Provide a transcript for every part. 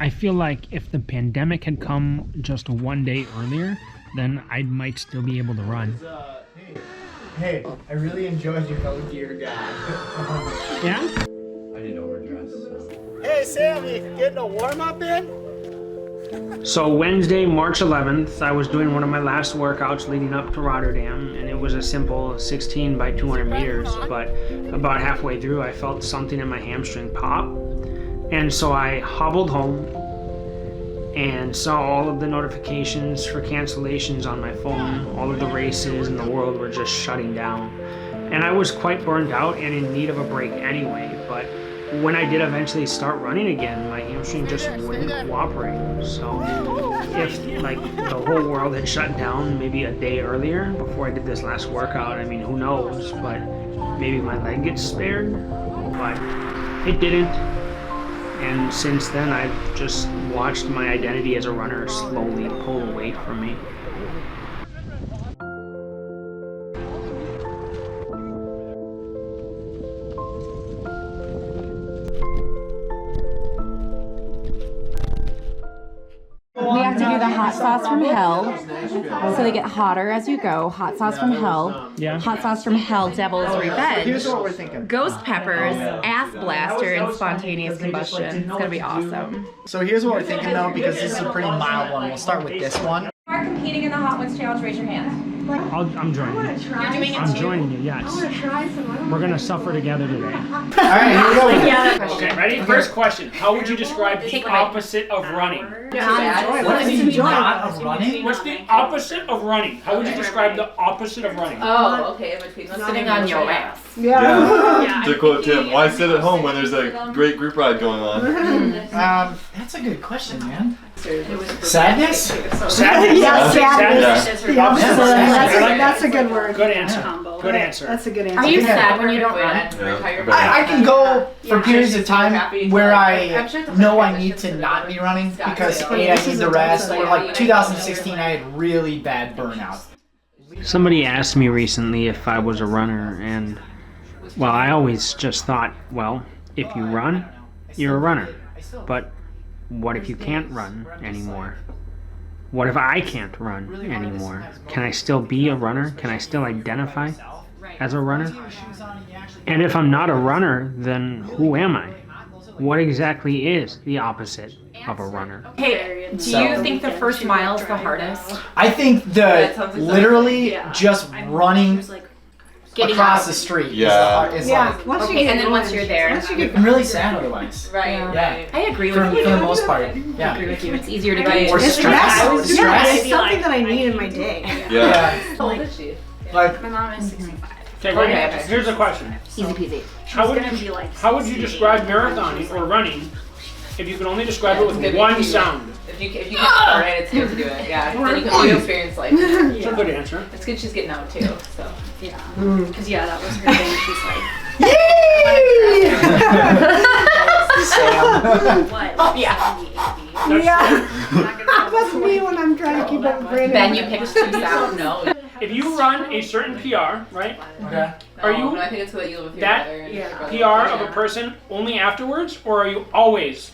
I feel like if the pandemic had come just one day earlier, then I might still be able to run. Hey, I really enjoyed your no gear guy. Yeah? I did overdress. Hey Sammy, getting a warm up in? So Wednesday, March 11th, I was doing one of my last workouts leading up to Rotterdam, and it was a simple 16 by 200 meters, but about halfway through I felt something in my hamstring pop, and so I hobbled home and saw all of the notifications for cancellations on my phone. All of the races in the world were just shutting down, and I was quite burned out and in need of a break anyway, but when I did eventually start running again, my hamstring just wouldn't cooperate. So if like the whole world had shut down maybe a day earlier before I did this last workout, I mean, who knows, but maybe my leg gets spared, but it didn't. And since then, I've just watched my identity as a runner slowly pull away from me. We have to do the hot sauce from hell, so they get hotter as you go. Hot sauce from hell, Yeah. hot sauce from hell, devil's revenge, Here's what we're thinking. ghost peppers, ass blaster, and spontaneous combustion. It's gonna be awesome. So here's what we're thinking though, because this is a pretty mild one. We'll start with this one. If you are competing in the Hot Ones Challenge, raise your hand. I'm joining you. You're doing it I'm too? joining you, yes. We're gonna suffer together today. Alright, here we go. Okay, ready? First question. How would you describe the opposite of running? What is the not of running? What's the opposite of running? How would you describe the opposite of running? Oh, okay, in between. Sitting on your ass. Yeah. To quote Tim, why sit at home when there's a great group ride going on? That's a good question, man. Sadness? Sadness. Yeah, Sadness. The opposite. Yeah. That's a good word. Good answer. Good answer. That's a good answer. Are you sad when you don't run? I can go for periods of time where I know I need to not be running because A, I need the rest. Or like 2016, I had really bad burnout. Somebody asked me recently if I was a runner, and well, I always just thought, well, if you run, you're a runner. But what if you can't run anymore? What if I can't run anymore? Can I still be a runner? Can I still identify as a runner? And if I'm not a runner, then who am I? What exactly is the opposite of a runner? Hey, do you think the first mile is the hardest? I think literally just running Getting across out. the street Yeah. is Yeah. like, Once you Okay, get and then going, once you're there, once you get I'm really sad otherwise. Right, Yeah. I agree For with you. the most part. I agree Yeah. with you. It's easier to Right. get Or into. stress. Yeah, Stress. it's something that I need in my day. Yeah. How old is she? Like, My mom is 65. Okay, ready? Here's a question. Easy peasy. How would gonna you, be like how would you describe marathoning or running if you could only describe it with one sound? If you can start it, it's good to do it. Yeah, then you can experience life. It's a good answer. It's good she's getting out too. So Yeah. Because that was her thing. She's like, what? yeah. Yeah. That's That's me when I'm trying to keep up with Brandon. Ben, you picked two sounds. No. If you run a certain PR, right? okay. Are you No, I think it's so that you live with your that brother and yeah. your brother. PR of a person only afterwards, or are you always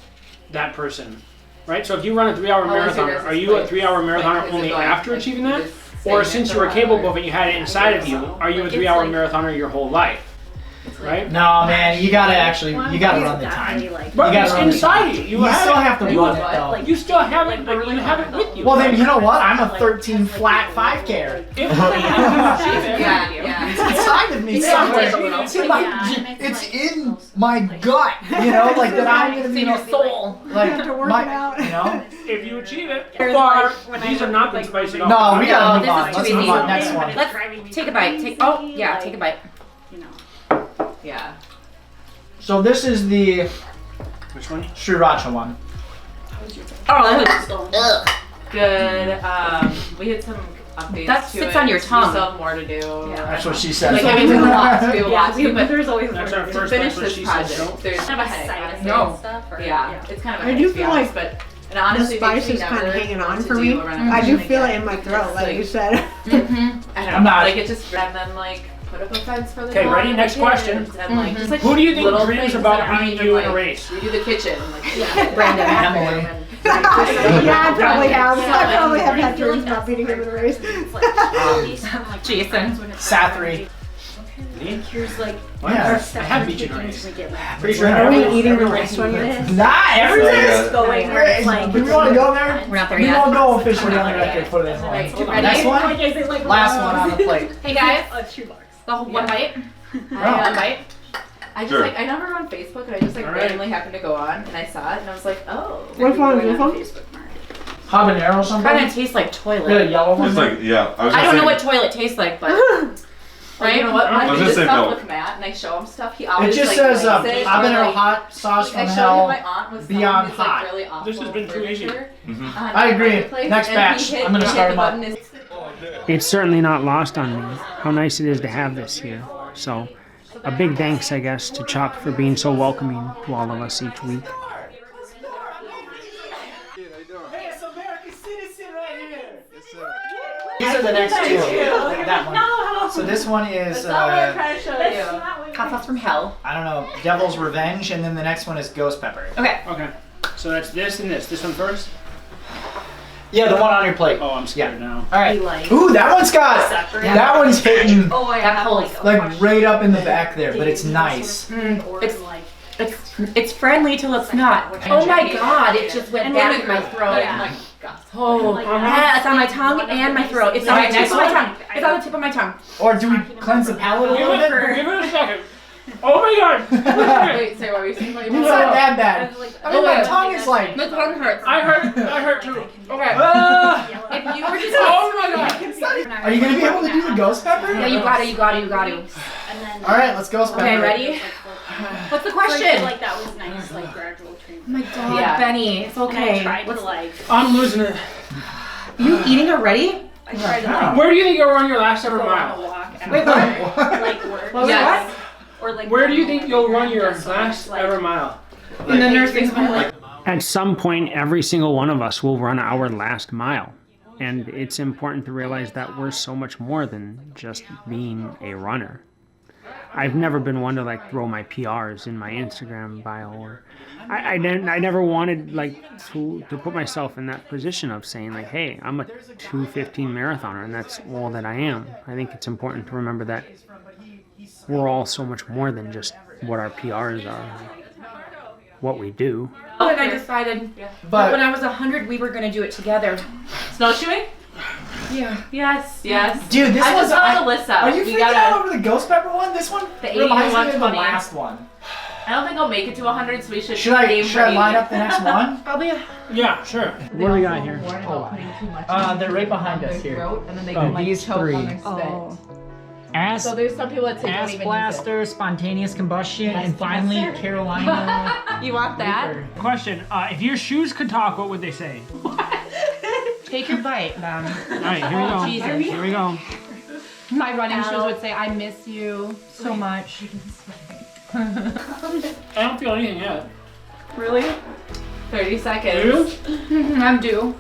that person? Right? So if you run a 3-hour marathon, are you a 3-hour marathoner only after achieving that? Or since you were capable of it, you had it inside of you, are you a 3-hour marathoner your whole life? Right? No, man, you gotta run the time. But gotta it's run the inside you. You You still have to you- run it though. You still have it, but you have it with you. Well, then you know what? I'm a 13 flat 5K. If you achieve it, Yeah, yeah. It's inside of me somewhere. It's in my, it's in my gut. You know, like that I'm gonna be in your soul. Like have to work my, it out. you know. if you achieve it, far, these have not been spicy at all. No, we gotta move this on. is Let's too move easy. on. Next one. Let's take a bite. Take take a bite. You know. Yeah. So this is the Which one? Sriracha one. Oh, Good. We had some updates. That to sits it. on your tongue. We still have more to do. That's what she said. Like, I mean, we have a lot to do, but there's always That's our to first finish one, so this she said project, no. there's kind of a headache, honestly. No. Yeah, it's kind of a I headache, do to be feel honest, like but and honestly, the spice we is kind of never hanging on want to for do me. a run I do like feel that. it in my throat, like you It's said. I don't know, I'm not- like it just, and then like, put up a fence for the Okay, dog ready? and Next the question. kids, and like just like Who do you think little dreams things about that aren't beating even, you in a like, race? We do the kitchen, like Brandon, Emily. Yeah, I probably have. Yeah, I probably have I had feel dreams like about beating him in a race. It's like, at least from, like, Jason. friends when it's Sathry. like, here's like Yeah. our I have beat you in a race. Pretty sure. Are we eating the next one yet? Not everything. Going where it's like. Do we want to go there? We're not there We yet. won't go officially on the record for this Alright, one. ready? Next one. Last one on the plate. Hey guys, A shoebox. the whole one bite. One bite. I just Sure. like I never on Facebook and I just like Alright. randomly happened to go on and I saw it and I was like, oh. Which one is this one? Facebook Market. Habanero something. Kind of tastes like toilet. The yellow one. It's like, yeah. I was I gonna don't know say- what toilet tastes like, but right. You know what? When I I was do gonna this say stuff milk. with Matt and I show him stuff, he It always just like says likes it, or, habanero like, hot sauce I from showed him hell. my aunt was Beyond selling this, hot. like, really awful This has been too easy. furniture Mhm. on I agree. Marketplace, Next and batch. he hit- I'm gonna he start hit the them up. button and It's certainly not lost on me how nice it is to have this here. So, a big thanks, I guess, to Chuck for being so welcoming to all of us each week. Hey, it's American citizen right here. These are the next two. That one. So this one is trying to show you. Hot sauce from hell. I don't know, Devil's Revenge, and then the next one is Ghost Pepper. Okay. Okay, so that's this and this. This one first? Yeah, the one on your plate. Oh, I'm scared now. All right. Like Ooh, that one's got. separate. That one's hitting Oh, I That have pulls, like right up in the back there, but it's nice. It's- like It's friendly till it's not. Oh my god, it just went back in my throat. Yeah. Like, oh, yeah, it's on my tongue and my throat. It's on the Alright, tip next of my one. tongue. It's on the tip of my tongue. Or do we cleanse the palate a little bit? Give it a second. Oh my god! Wait, sorry, what were you saying? It's not that bad. I mean, my tongue is like. My tongue hurts. I hurt too. Okay. Ah! If you were just Oh my god! Are you gonna be able to do the Ghost Pepper? Yeah, you got to. And then All right, let's Ghost Pepper. Okay, ready? What's the So I feel question? like that was nice, like gradual treatment. Oh my god, Yeah. Benny, it's And I okay. tried to like, I'm losing it. You eating already? I tried to Wow. like Where do you think you'll run your last ever go on a mile? walk after Wait, what? like work. What was Yes. Or like. Where do you think you'll run your So last like- ever mile? In the nursing home. At some point, every single one of us will run our last mile. And it's important to realize that we're so much more than just being a runner. I've never been one to like throw my PRs in my Instagram bio, or I never wanted like to put myself in that position of saying like, hey, I'm a 2:15 marathoner and that's all that I am. I think it's important to remember that we're all so much more than just what our PRs are, what we do. When I decided that But when I was 100, we were gonna do it together. Snowshoeing? Yeah. Yes. Yes. dude, this I one's. just saw Alyssa. Are you We freaking gotta- out over the Ghost Pepper one? This one The 80 reminds me and of the 120. last one. I don't think I'll make it to 100, so we should. Should I aim for line 80. up the next one? Probably. Yeah, sure. What do we got here? They're right behind us here. And then they Oh, can like these choke three. on their spit. Ass, So there's some people that say don't ass even blaster, spontaneous combustion, and finally Carolina. use it. You want that? Reaper. Question, if your shoes could talk, what would they say? Take your bite, then. All right, here we go. Jesus. Here we go. My running shoes would say, "I miss you so much." I don't feel anything yet. Really? 30 seconds. You? I'm due.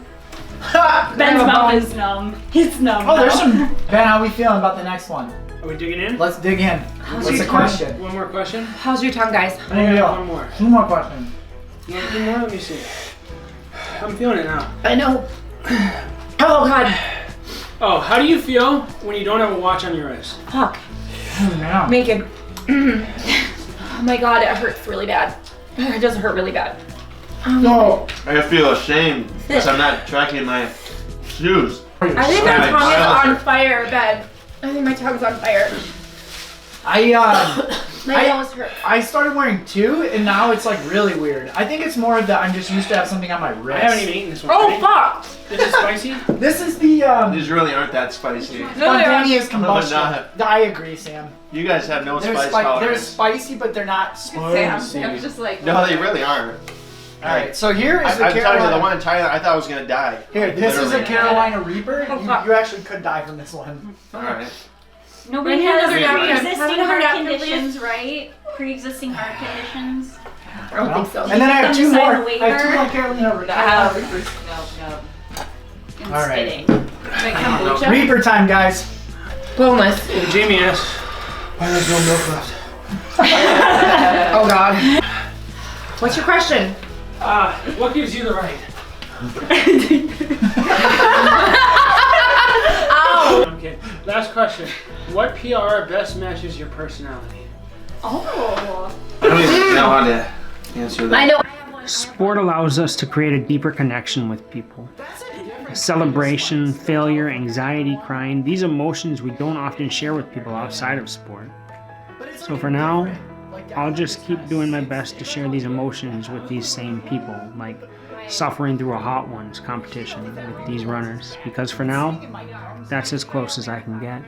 Ben's mouth is numb. He's numb. Oh, there's some. Ben, how we feeling about the next one? Are we digging in? Let's dig in. What's the question? One more question? How's your tongue, guys? I think I got one more. Two more questions. One more? Let me see. I'm feeling it now. I know. Oh God. Oh, how do you feel when you don't have a watch on your wrist? Fuck. Oh, no. Naked. Oh my God, it hurts really bad. It does hurt really bad. No. I feel ashamed because I'm not tracking my shoes. I think my tongue is on fire, Ben. I think my tongue's on fire. My nose hurts. I started wearing two, and now it's like really weird. I think it's more that I'm just used to have something on my wrist. I haven't even eaten this one. Oh Ready? fuck! This is spicy? This is the These really aren't that spicy. spontaneous combustion. not. I agree, Sam. You guys have no They're, spice they're tolerance. spicy, but they're not Sam, spicy. I'm just like. No, they really aren't. All right, so here is I'm the telling you, the Carolina. one in Thailand, I thought I was gonna die. Here, this is a Literally. Carolina Reaper. Oh, fuck. You actually could die from this one. All right. Nobody My has hands are numb. pre-existing Haven't heard heart after this. conditions, right? Pre-existing heart conditions. I don't think so. And then I have two Sign more. the waiver. I have two more Carolina Reapers. No. And All right. spitting. Like kombucha. Reaper time, guys. Boneless. Jamie asked, Why there's no milk left? Oh God. What's your question? What gives you the right? Ow! Okay. Last question. What PR best matches your personality? Oh. I don't even know how to answer that. I know. Sport allows us to create a deeper connection with people. Celebration, failure, anxiety, crying, these emotions we don't often share with people outside of sport. So for now, I'll just keep doing my best to share these emotions with these same people, like suffering through a Hot Ones competition with these runners, because for now, that's as close as I can get.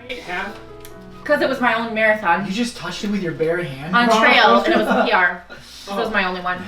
Because it was my own marathon You just touched it with your bare hand? on trail, and it was a PR. This was my only one.